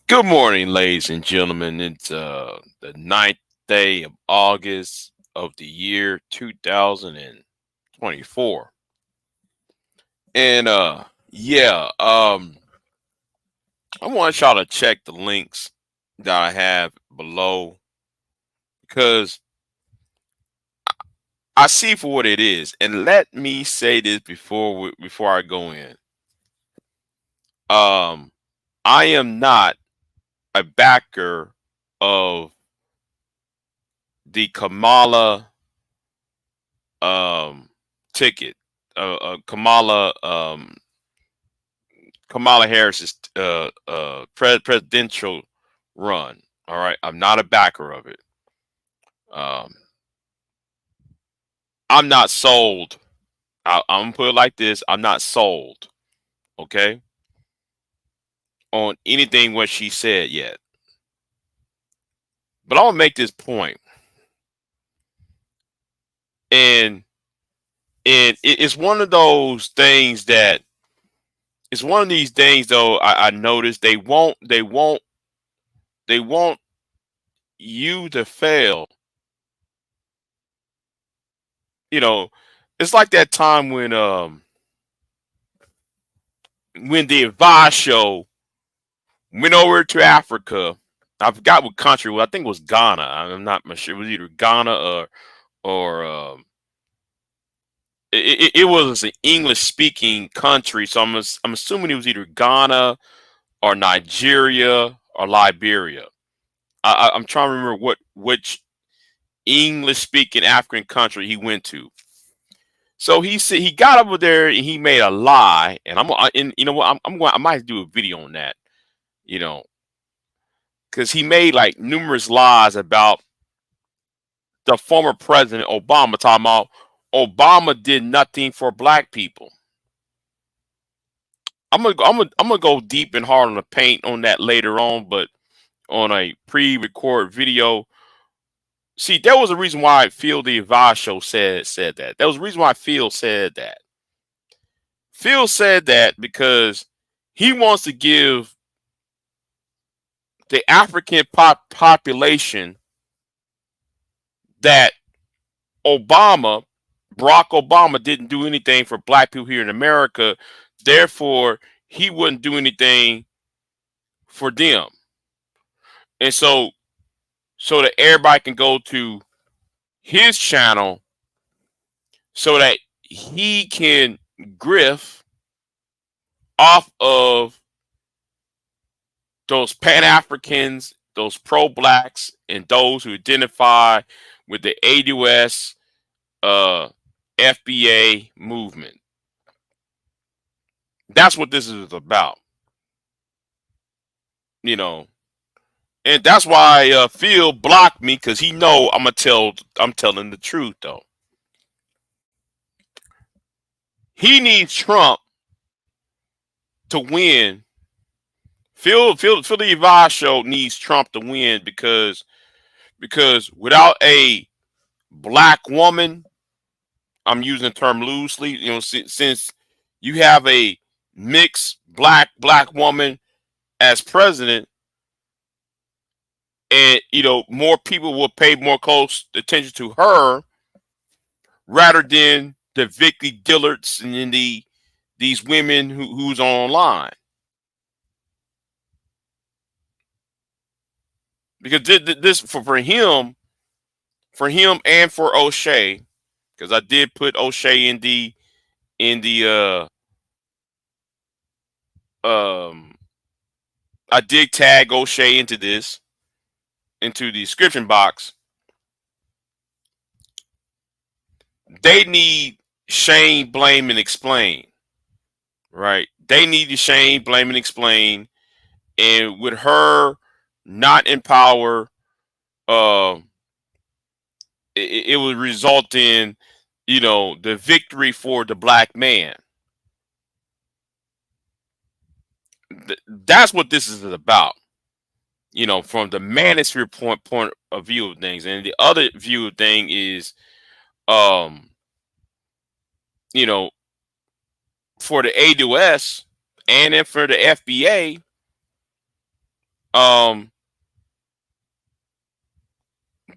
Good morning, ladies and gentlemen. It's the 9th day of August of the year 2024. And I want y'all to check the links that I have below because I see for what it is. And let me say this before I go in. I am not a backer of the Kamala ticket. Kamala Harris's presidential run. All right, I'm not a backer of it. Um, I'm not sold. I'm gonna put it like this: I'm not sold. Okay, on anything what she said yet. But I'll make this point, and it's one of those things that it's one of these things though. I noticed they want you to fail. You know, it's like that time when the Advice show went over to Africa. I forgot what country. Well, I think it was Ghana. I'm not sure. It was either Ghana or it was an English speaking country. So I'm assuming it was either Ghana or Nigeria or Liberia. I'm trying to remember which English speaking African country he went to. So he said he got over there and he made a lie, and and you know what, I might do a video on that, you know, because he made like numerous lies about the former president Obama, talking about Obama did nothing for black people. I'm gonna go deep and hard on the paint on that later on, but a pre-record video. See, there was a reason why Phil the Advice Show said that. There was a reason why Phil said that. Phil said that because he wants to give the African population that Barack Obama didn't do anything for black people here in America. Therefore, he wouldn't do anything for them. And so that everybody can go to his channel so that he can grift off of those Pan-Africans, those pro-blacks, and those who identify with the ADOS FBA movement. That's what this is about. You know, and that's why Phil blocked me, because he know I'm telling the truth though. He needs Trump to win. Phil the Advice Show needs Trump to win because without a black woman, I'm using the term loosely, you know, since you have a mixed black woman as president, and you know, more people will pay more close attention to her rather than the Vicky Dillards and then these women who's online. Because this for him and for O'Shea, because I did put O'Shea in the I did tag O'Shea into the description box. They need shame, blame, and explain. Right? They need to shame, blame, and explain. And with her not in power, it would result in, you know, the victory for the black man. That's what this is about. You know, from the manosphere point of view of things. And the other view of thing is, you know, for the ADOS and then for the FBA,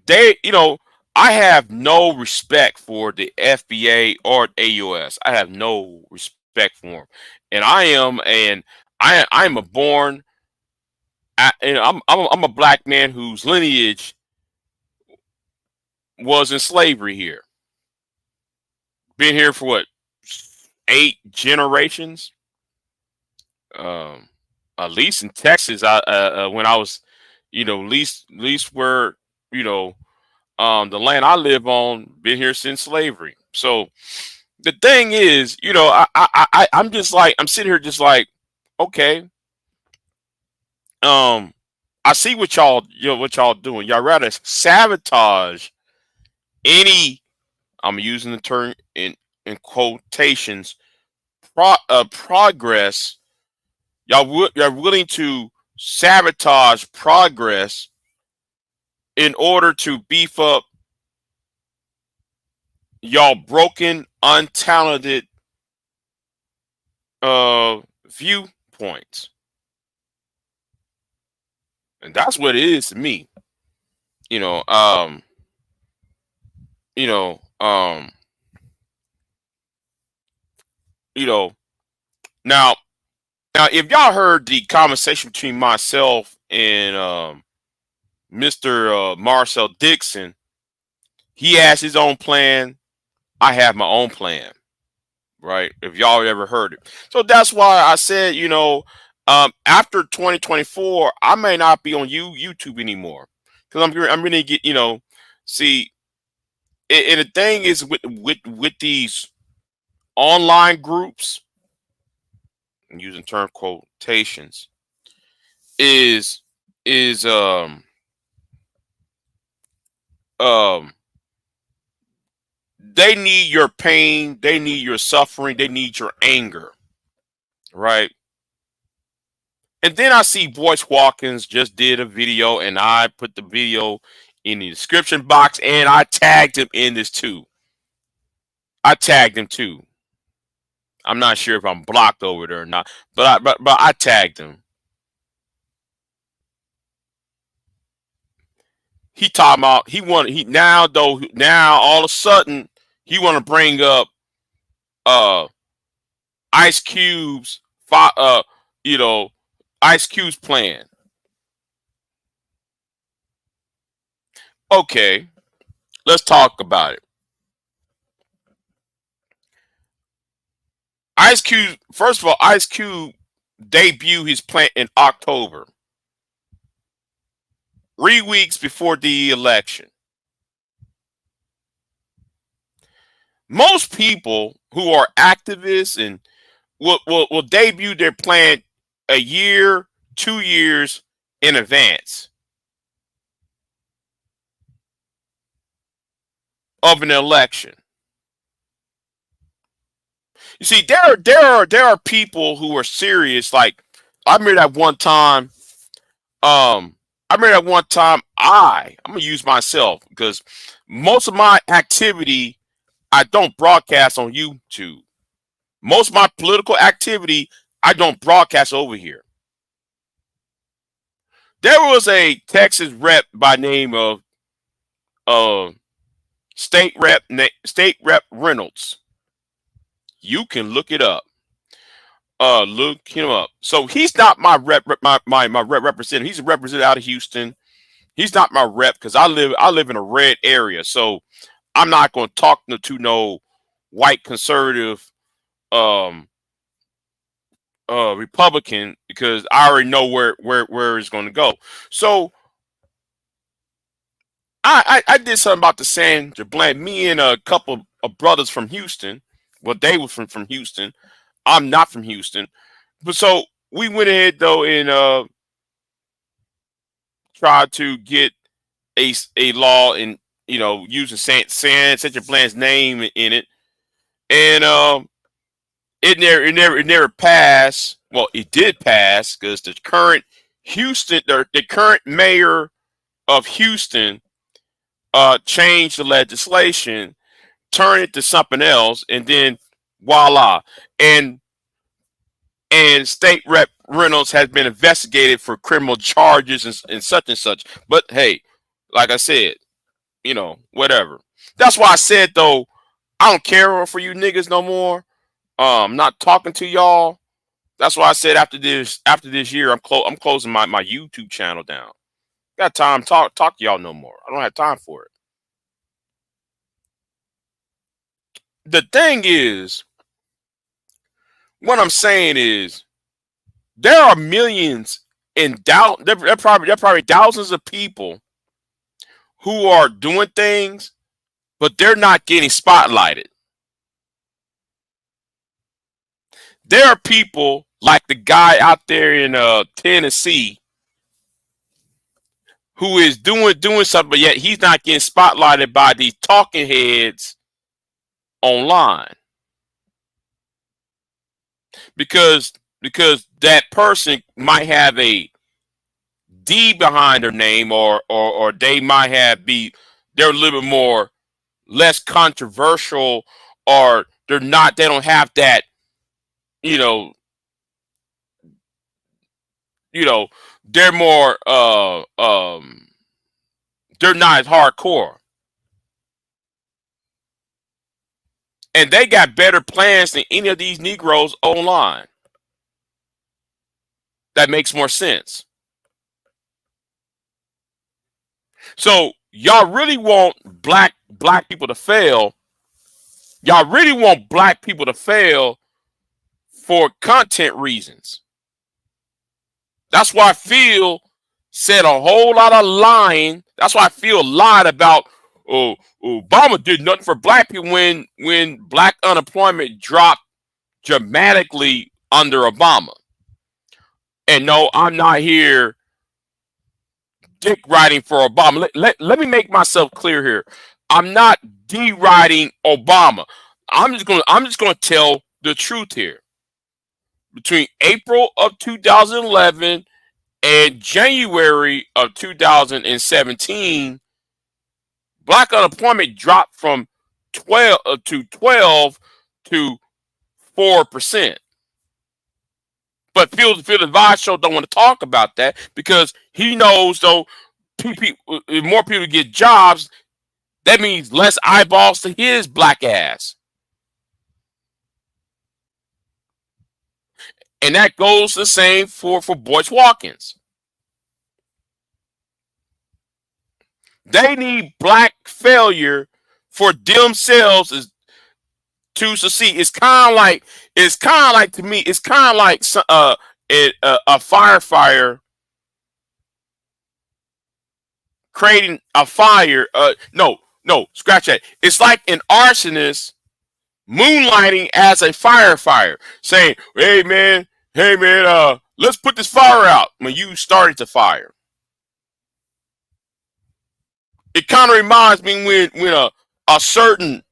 they, you know, I have no respect for the FBA or ADOS. I have no respect for them, and I'm a born. I'm a black man whose lineage was in slavery here. Been here for what, 8 generations? At least in Texas, I when I was, you know, least where, you know, the land I live on, been here since slavery. So the thing is, you know, I'm just like, I'm sitting here just like, okay, I see what y'all, you know, what y'all doing. Y'all rather sabotage any, I'm using the term in quotations, progress. You're willing to sabotage progress in order to beef up y'all broken, untalented viewpoints. And that's what it is to me. You know, you know, you know, now if y'all heard the conversation between myself and Mr. Marcel Dixon, he has his own plan. I have my own plan. Right? If y'all ever heard it. So that's why I said, you know, after 2024, I may not be on YouTube anymore, because I'm going to get, you know, see, and the thing is with these online groups, I'm using term quotations, is um they need your pain, they need your suffering, they need your anger, right? And then I see Boyce Watkins just did a video, and I put the video in the description box, and I tagged him in this too. I tagged him too. I'm not sure if I'm blocked over there or not, but I tagged him. He talking about now all of a sudden he want to bring up uh Ice Cube's you know, Ice Cube's plan. Okay, let's talk about it. Ice Cube, first of all, Ice Cube debuted his plan in October, 3 weeks before the election. Most people who are activists and will debut their plan a year, 2 years in advance of an election. You see, there are people who are serious. Like I remember that one time. I remember that one time. I'm gonna use myself because most of my activity I don't broadcast on YouTube. Most of my political activity I don't broadcast over here. There was a Texas rep by name of State Rep Reynolds. You can look it up. Look him up. So he's not my my rep representative. He's a representative out of Houston. He's not my rep because I live in a red area. So I'm not going to talk to no white conservative Republican because I already know where it's going to go. So I did something about the Sandra Bland. Me and a couple of brothers from Houston. Well, they were from Houston. I'm not from Houston, but so we went ahead though and tried to get a law and using Sandra Bland's name in it, and it never passed. Well, it did pass because the current mayor of Houston changed the legislation, turned it to something else, and then voila. And State Rep Reynolds has been investigated for criminal charges and such and such. But hey, like I said, whatever. That's why I said though, I don't care for you niggas no more. I'm not talking to y'all. That's why I said after this year, I'm closing my YouTube channel down. Got time to talk to y'all no more. I don't have time for it. The thing is, what I'm saying is, there are millions and there are probably thousands of people who are doing things, but they're not getting spotlighted. There are people like the guy out there in Tennessee who is doing something, but yet he's not getting spotlighted by these talking heads online because that person might have a D behind their name, or they might they're a little bit more less controversial, or they don't have that they're more they're not as hardcore, and they got better plans than any of these Negroes online. That makes more sense. So y'all really want black people to fail. Y'all really want black people to fail for content reasons. That's why Phil said a whole lot of lying. That's why Phil lied about Obama did nothing for black people when black unemployment dropped dramatically under Obama. And no, I'm not here dick riding for Obama. Let me make myself clear here. I'm not deriding Obama. I'm just gonna tell the truth here. between April of 2011 and January of 2017, black unemployment dropped from 12 to 4%. But Phil the Vice Show don't want to talk about that because he knows though if more people get jobs, that means less eyeballs to his black ass. And that goes the same for Boyce Watkins. They need black failure for themselves to succeed. It's kind of like to me. It's kind of like a firefighter creating a fire. No, scratch that. It's like an arsonist moonlighting as a firefighter, saying, hey man, let's put this fire out when you started the fire. It kind of reminds me when a certain,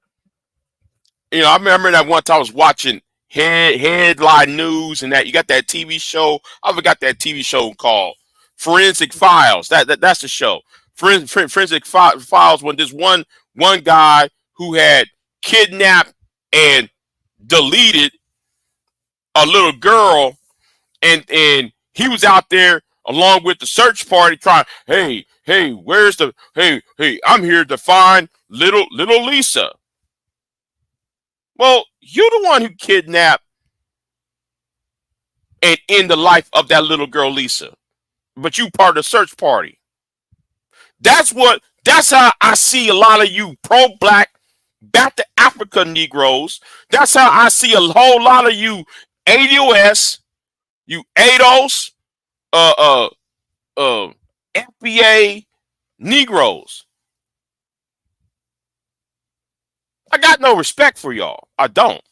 I remember that one time I was watching headline news and that you got that TV show. I forgot that TV show called Forensic Files. That's the show. Forensic Files, when this one guy who had kidnapped and deleted a little girl, and he was out there along with the search party trying, hey, where's the hey, I'm here to find little Lisa. Well, you're the one who kidnapped and end the life of that little girl Lisa. But you part of the search party. That's how I see a lot of you pro-black, back to Africa Negroes. That's how I see a whole lot of you ADOS, you ADOS, FBA Negroes. I got no respect for y'all. I don't.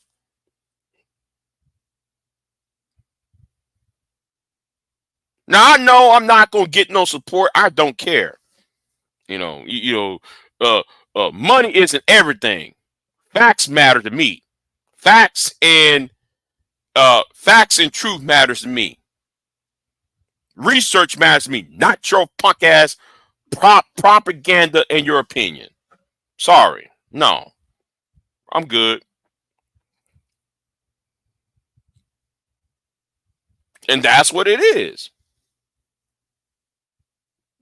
Now I know I'm not gonna get no support. I don't care. Money isn't everything. Facts matter to me. Facts and truth matters to me. Research matters to me, not your punk ass propaganda and your opinion. Sorry, no, I'm good. And that's what it is.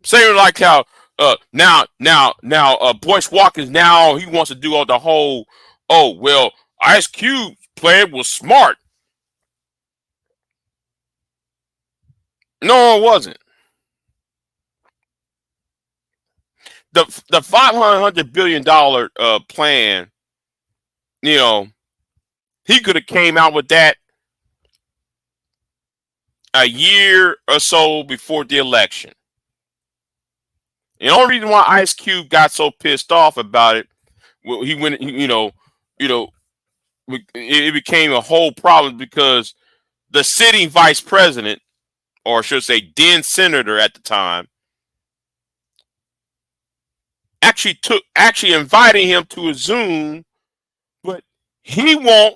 Same like how now Boyce Watkins, now he wants to do all the whole, oh well, Ice Cube plan was smart. No, it wasn't. The $500 billion plan, he could have came out with that a year or so before the election. The only reason why Ice Cube got so pissed off about it, he went, it became a whole problem because the sitting vice president, or I should say then senator at the time, actually inviting him to a Zoom, but he won't.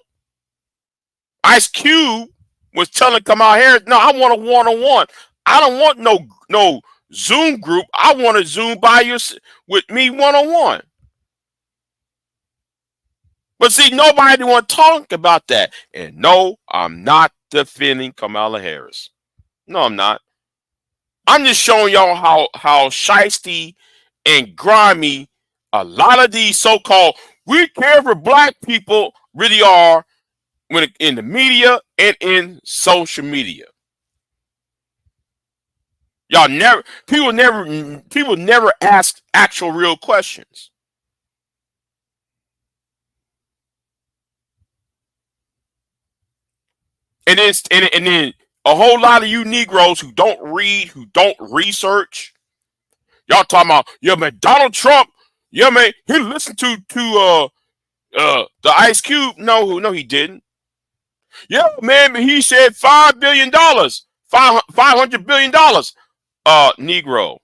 Ice Cube was telling Kamala Harris, no, I want a one-on-one. I don't want no Zoom group. I want to Zoom with me one-on-one. But see, nobody want to talk about that. And no, I'm not defending Kamala Harris. No, I'm not. I'm just showing y'all how shiesty and grimy a lot of these so-called we care for black people really are when in the media and in social media. People never ask actual real questions. And then a whole lot of you Negroes who don't read, who don't research, y'all talking about, yeah man, Donald Trump, yeah man, he listened to the Ice Cube. No, he didn't. Yeah man, he said $5 billion, $500 billion. Negro,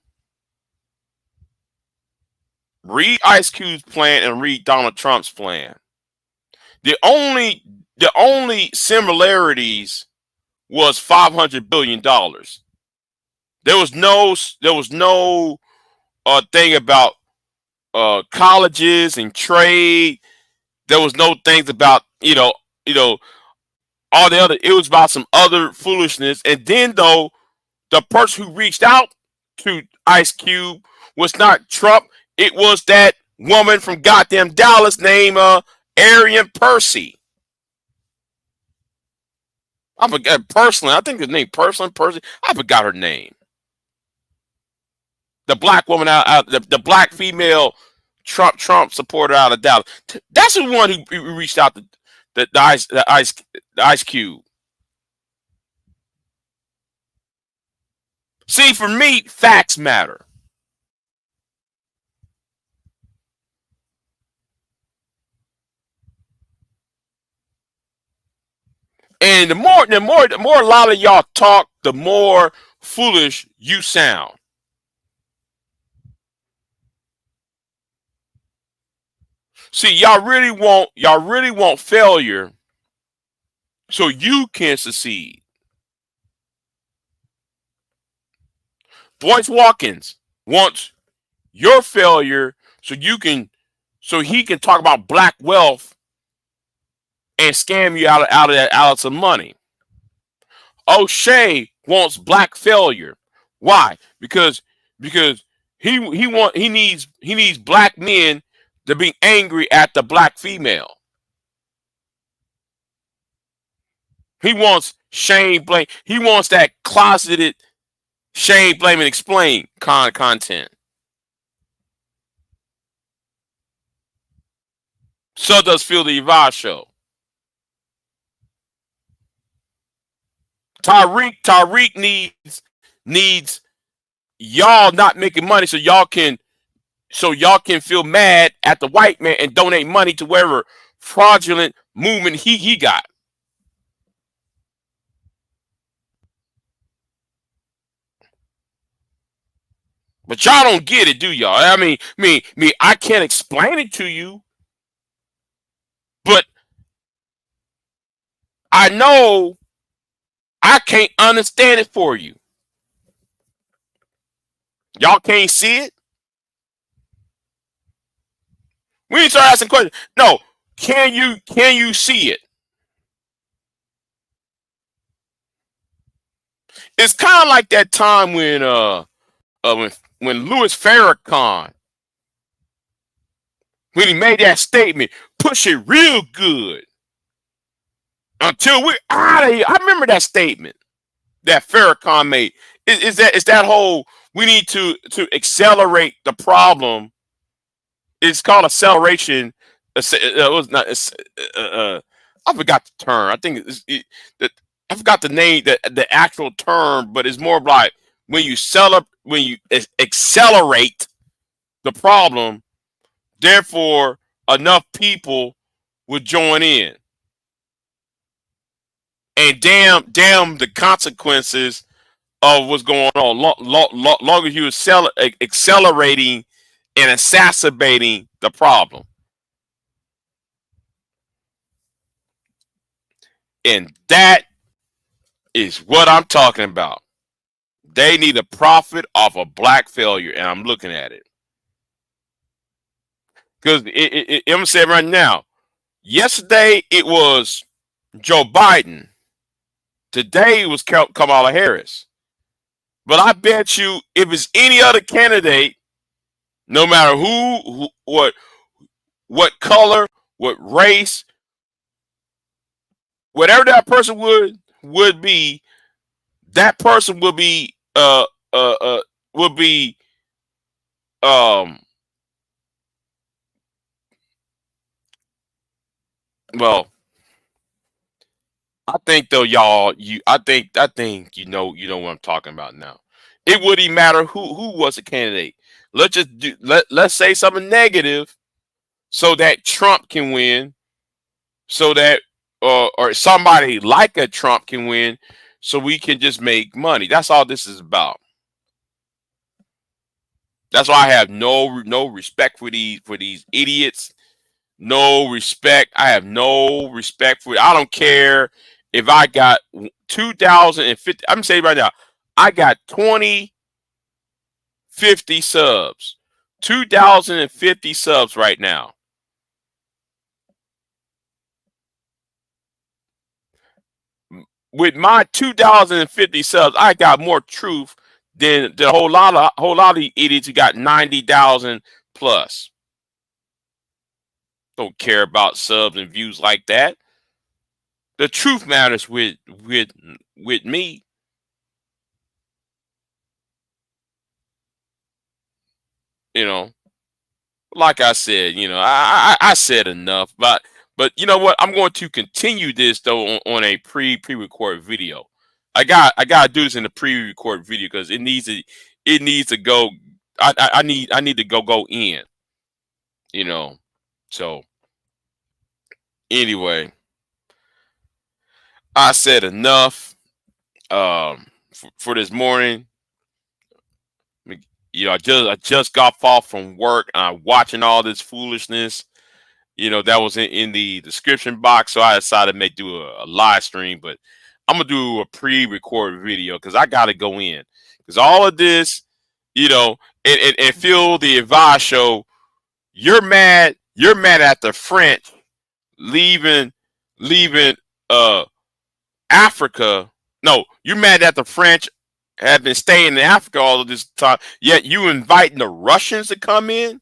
read Ice Cube's plan and read Donald Trump's plan. The only similarities was $500 billion. There was no thing about colleges and trade. There was no things about all the other. It was about some other foolishness. And then though, the person who reached out to Ice Cube was not Trump. It was that woman from goddamn Dallas named Arian Percy. I forgot personally. I think his name Percy. I forgot her name. The black woman out the black female Trump supporter out of Dallas. That's the one who reached out to the Ice Cube. See, for me, facts matter. And the more a lot of y'all talk, the more foolish you sound. See, y'all really want failure so you can succeed. Boyce Watkins wants your failure so he can talk about black wealth and scam you out of some money. O'Shea wants black failure. Why? Because he needs black men to be angry at the black female. He wants shame, blame. He wants that closeted shame, blame, and explain content. So does Phil the Yvonne show. Tariq needs y'all not making money so y'all can feel mad at the white man and donate money to whatever fraudulent movement he got. But y'all don't get it, do y'all? I mean, I can't explain it to you, but I know I can't understand it for you. Y'all can't see it? We need to start asking questions. No, can you see it? It's kind of like that time when Louis Farrakhan, when he made that statement, push it real good until we're out of here. I remember that statement that Farrakhan made. Is that whole we need to accelerate the problem? It's called acceleration. It was not. I forgot the term. I think I forgot the name, the actual term, but it's more like when you accelerate the problem, therefore enough people would join in. And damn the consequences of what's going on. Long as you accelerating and exacerbating the problem. And that is what I'm talking about. They need a profit off of black failure, and I'm looking at it. Because I'm saying right now, yesterday it was Joe Biden. Today it was Kamala Harris. But I bet you if it's any other candidate, no matter who what color, what race, whatever that person would be, that person will be well, I think though y'all I think you know what I'm talking about now. It wouldn't even matter who was a candidate. Let's say something negative so that Trump can win, so that or somebody like a Trump can win, so we can just make money. That's all this is about. That's why I have no respect for these idiots. No respect. I have no respect for it. I don't care if I got 2,050, I'm saying right now, I got 2050 subs, 2,050 subs right now. With my 2,050 subs, I got more truth than the whole lot of idiots who got 90,000 plus. Don't care about subs and views like that. The truth matters with me. You know, like I said, I said enough, but you know what? I'm going to continue this though on a pre-record video. I got to do this in a pre-record video because it needs to go. I need to go in. You know, so anyway, I said enough for this morning. I just got off from work and I'm watching all this foolishness. That was in the description box. So I decided to do a live stream, but I'm gonna do a pre-recorded video because I gotta go in. Because all of this, and Phil the advice show, you're mad at the French leaving Africa. No, you're mad at the French have been staying in Africa all of this time, yet you inviting the Russians to come in.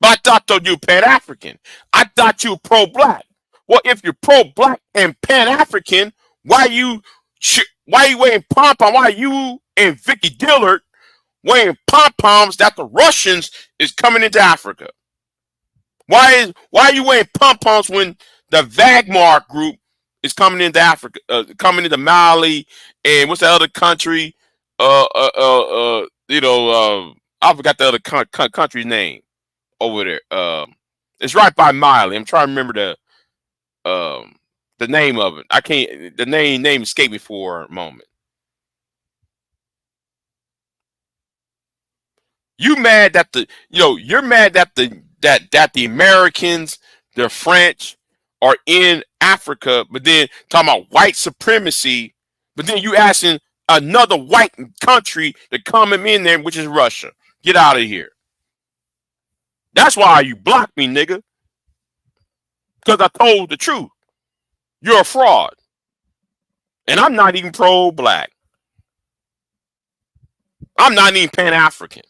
But I thought you Pan African. I thought you pro black. Well, if you're pro black and Pan African, why you wearing pom pom? Why you and Vicky Dillard wearing pom poms that the Russians is coming into Africa? Why are you wearing pom poms when the Wagner group is coming into Africa, coming into Mali, and what's the other country? I forgot the other country's name over there. It's right by Mali. I'm trying to remember the name of it. I can't. The name escaped me for a moment. You mad that you're mad that the Americans, the French, are in Africa, but then talking about white supremacy, but then you asking another white country to come in there, which is Russia. Get out of here. That's why you blocked me, nigga. Because I told the truth. You're a fraud. And I'm not even pro-black. I'm not even Pan-African.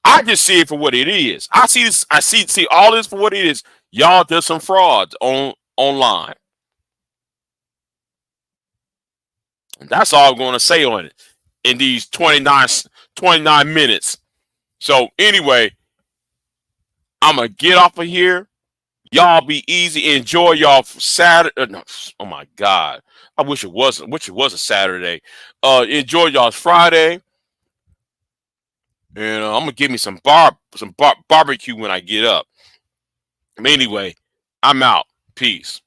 I just see it for what it is. I see this. I see all this for what it is. Y'all just some frauds online. And that's all I'm going to say on it in these 29 minutes. So anyway, I'm gonna get off of here. Y'all be easy. Enjoy y'all Saturday. No, oh my God, I wish it wasn't. Wish it was a Saturday. Enjoy y'all's Friday. And I'm gonna give me some barbecue when I get up. Anyway, I'm out. Peace.